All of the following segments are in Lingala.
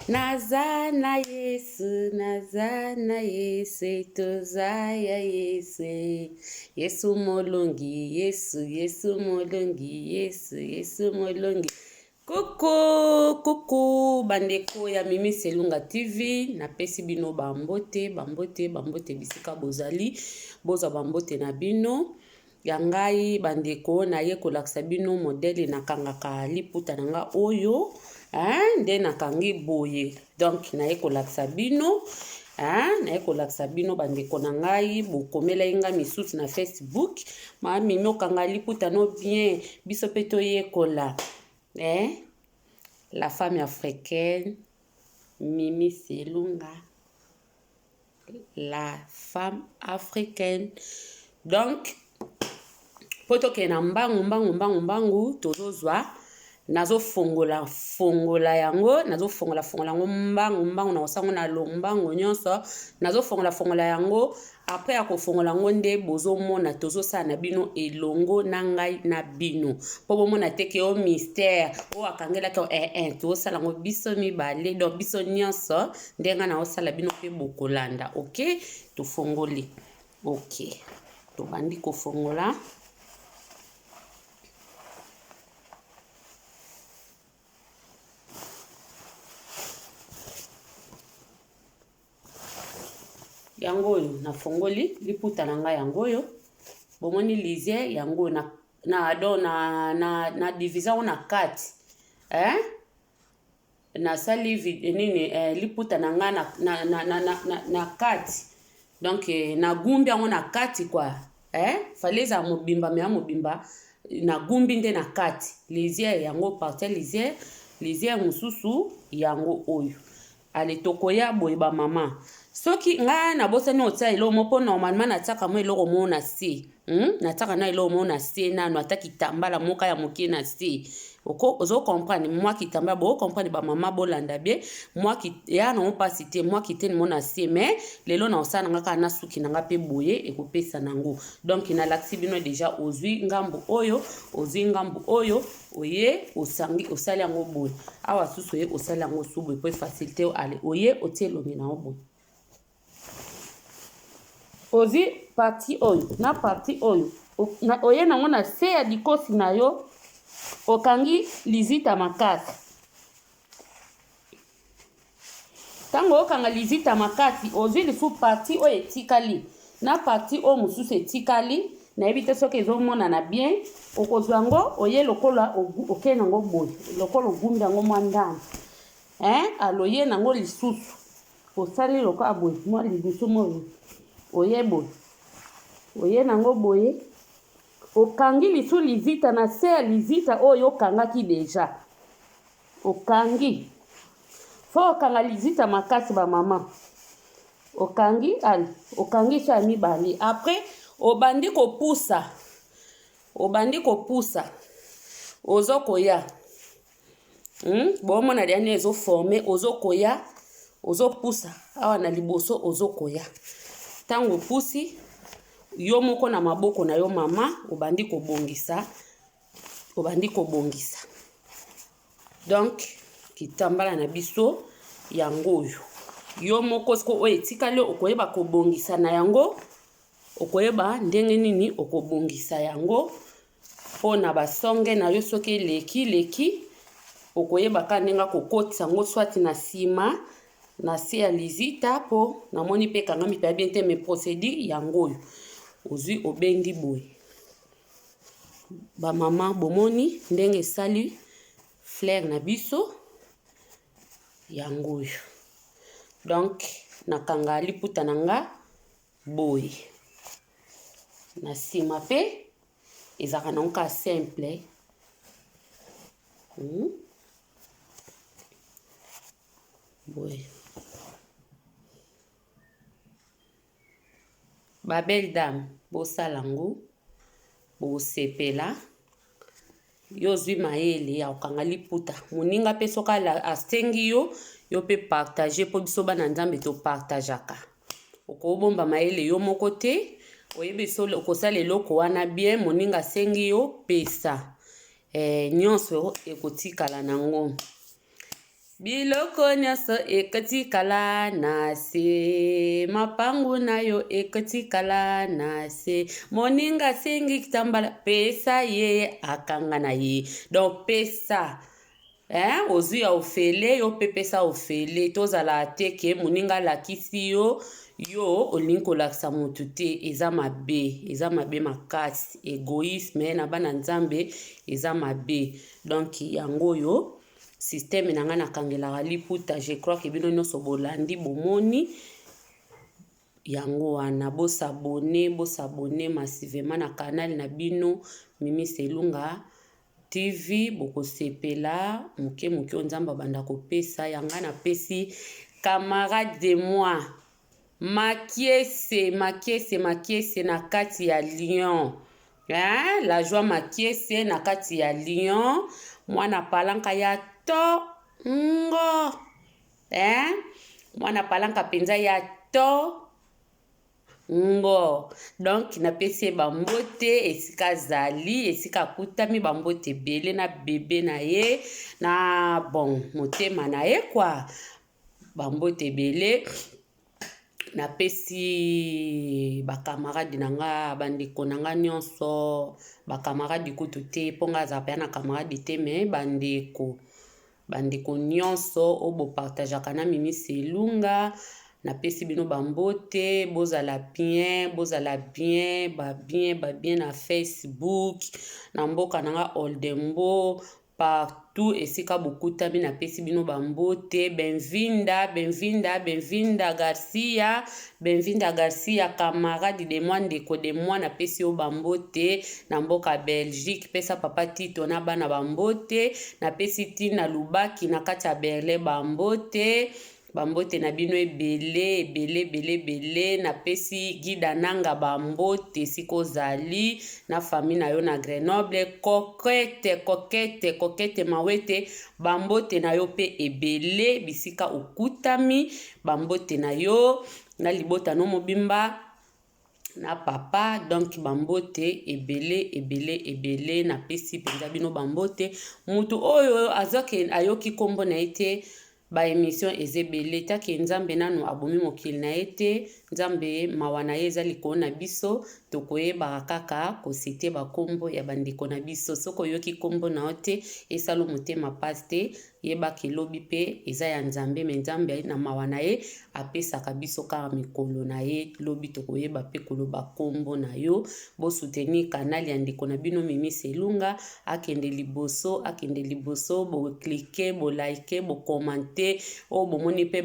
Naza na Yesu, tozaya Yesu, Yesu molongi, Yesu molongi, Yesu molongi. Coucou, bandeko ya Mimi Selunga TV, napesi bino bambote bisika bozali, boza bambote na bino. Yangai bandeko na ye kolakisa bino modele na kangaka liputa nanga oyo, nde nakangi boye. Donc na ye kolakisa bino, na ye kolakisa bino bandeko na ngai, bokomela inga misusu na Facebook, ma Mimi okanga liputa no bien, biso pe toyekola. La femme africaine, Mimi Selunga, la femme africaine. Donc, poto ke na mbangu, tozozwa, nazo fongola yango, nazo fongola yango mbangu, na osango na lombango nyonso, nazo fongola yango. Après ako fongola yango nde bozo mona tozo sa na bino elongo na ngai na bino. Po bo mona teke o mystère, o akangela ko to sala ngo biso mibale, do biso nyonso ndenga na osala bino pe bokolanda. OK? To fongoli. OK. To bandi ko fongola. Yango na fongoli liputa na ngai yango yo bomoni lisière yango na division na 4 na sali nini liputa na ngai na 4 donc na gumbi yango na 4 quoi faleza mobimba me mobimba na gumbi nde na 4 lisière yango partie lisière mususu yango oyo ale tokoya boyeba mama soki nga na bosani otia elo mo po normalement nataka mo elo mo na se nataka na elo mo na se na no ataki tambala moka ya mokie na se ozo comprendre moi qui tambala bo comprendre ba mama bolanda bien moi qui ya na pas citer moi qui ten mo na se mais lelo na osana nga na suki na nga pe boye e ko pesa nango donc na laxi bino déjà ozwi ngambo oyo oye osangi osali yango boye awa susu ye osali yango subu po facilité ale oye otielongi na obo ozi parti oyo na parti oyo oye nango na se ya dikosi na yo okangi lizita makasi tango okanga lizita makasi ozwi lifu parti oyo etikali na parti oyo mosusu etikali na ebite soki ezomona na bien okozwa yango oye lokola okei nango boye lokola ogumbi yango mwa ndani aloye nango lisusu osali lokola boye mwa libusu moyo oye boye oye nango boye okangi lisu lizita na se ya lizita oyo okangaki deja okangi fo okanga lizita makasi ba mama okangi so ya mibale après obandi kopusa ozokoya bomona liane ezoforme ozokoya ozopusa awa na liboso ozokoya tango pusi yo moko na maboko na yo mama obandi kobongisa donc kitambala na biso yango yo moko siko oyo etikali okoyeba kobongisa na yango okoyeba ndenge nini okobongisa yango pona basonge na yo soki leki okoyeba ka ndenga kokotisa yango swati na sima na se ya lizita po namoni pe kangami pe bien te me procédure yango ozwi obendi boye ba mama bomoni ndenge sali fleur na biso yango donc nakanga liputa nanga boye na sima pe ezaka na nka simple boye ba belle dame bosalango bosepela yozwi mayele ya okanga liputa moninga pe soka astengi yo pe partager po biso bana nzambe to partageaka okobomba mayele yo moko te oyebi solo okosala eloko wana bien moninga asengi yo pesa nyonso ekotikala nango. Biloko nyonso ekotikala na se, mapangu na yo ekotikala na se, moninga sengi kitambala pesa ye akanga na ye. Donc pesa ozwi ya ofele yo pe pesa ofele tozala te ke moninga lakisi yo olingi kolakisa motu te, eza mabe makasi, egoïsme na bana nzambe eza mabe. Donc yango yo système na nga nakangelaka liputa, je crois que bino nyonso bolandi bomoni yango wana. Bosabone massivement na canal na bino Mimi Selunga TV, bokosepela muke nzamba banda kopesa yanga na pesi camarade de moi Makiese na kati ya Lyon. La joie Makiese na kati ya Lyon, mwana palanka ya to ngo. Mwana palanka penza ya to ngo. Donc napesi bambote esika zali, esika kutami bambote bele na bebe na ye na bon motema na ye kwa bambote bele. Napesi bakamarade nanga bandeko nanga nyonso, bakamarade kutu te ponga zapya na kamarade te me bandeko nyonso obo partageaka na Mimi Selunga. Napesi bino bambote, bozala bien na Facebook, na mboka nanga Oldembo, partout esika bokutami napesi bino bambote. Benvinda Garcia, camarade de moi, ndeko de moi, napesi yo bambote na mboka Belgique. Pesa papa Tito na bana bambote, napesi Tina Lubaki na kati ya Berlin bambote na bino ebele. Napesi Gida Nanga bambote siko zali na famille na yo na Grenoble. Kokete mawete bambote na yo pe ebele bisika okutami bambote na yo na libota no mobimba na papa. Donc bambote ebele napesi penza bino bambote. Mutu oyo azoke ayoki kombo na ete ba émission ezebele take nzambe nanu abomi mokili na ete nzambe mawana ye ezali kona biso tokoyeba kaka kosite bakombo ya bandeko na biso. Soko yoki kombo na ote esalo motema paste yeba kelobi pe eza ya nzambe, me nzambe na mawana ye apesaka biso kaka mikolo na ye lobi tokoyeba pe koloba kombo na yo. Bo soutenir canal ya ndeko na bino Mimi Selunga akende liboso, bo cliquer, bo liker, bo commenter. Bomoni pe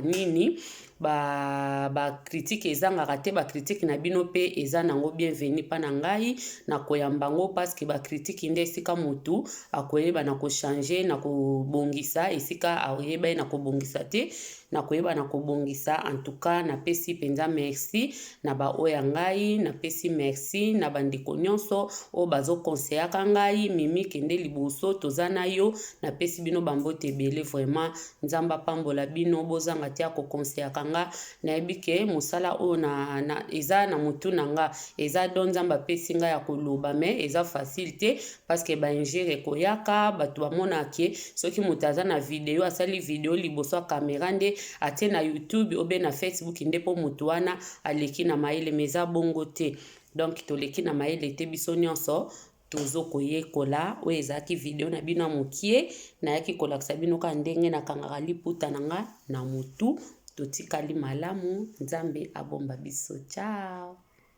nini ba critique ezangaka te, ba critique na bino pe eza nango bienvenu pa na ngai na koyambango parce que ba critique nde esika mutu akoyeba na ko changer na kobongisa esika akoyeba na kobongisa te na koyeba na kobongisa. En tout cas napesi penza merci na ba oya ngai, napesi merci na bandeko nyonso o bazo conseillaka ngai Mimi kende liboso tozana yo. Napesi bino bambote ebele, vraiment nzamba pambola bino bozanga tia ko conseillaka nga nayebi ke musala o na eza na mutu nanga eza don nzamba pesi nga ya koloba me eza facile te parce que ba ingere koyaka batu bamona ke soki mutu aza na video asali video liboso kamera nde atie na YouTube obe na Facebook nde po mutu wana aleki na maile meza bongo te. Donc toleki na maile te biso nyonso tozo koyekola oyo ezalaki video na bino mokie nayaki kolakisa bino ka ndenge nakangaka liputa nanga na mutu. Totikali malamu, nzambe abomba biso. Ciao.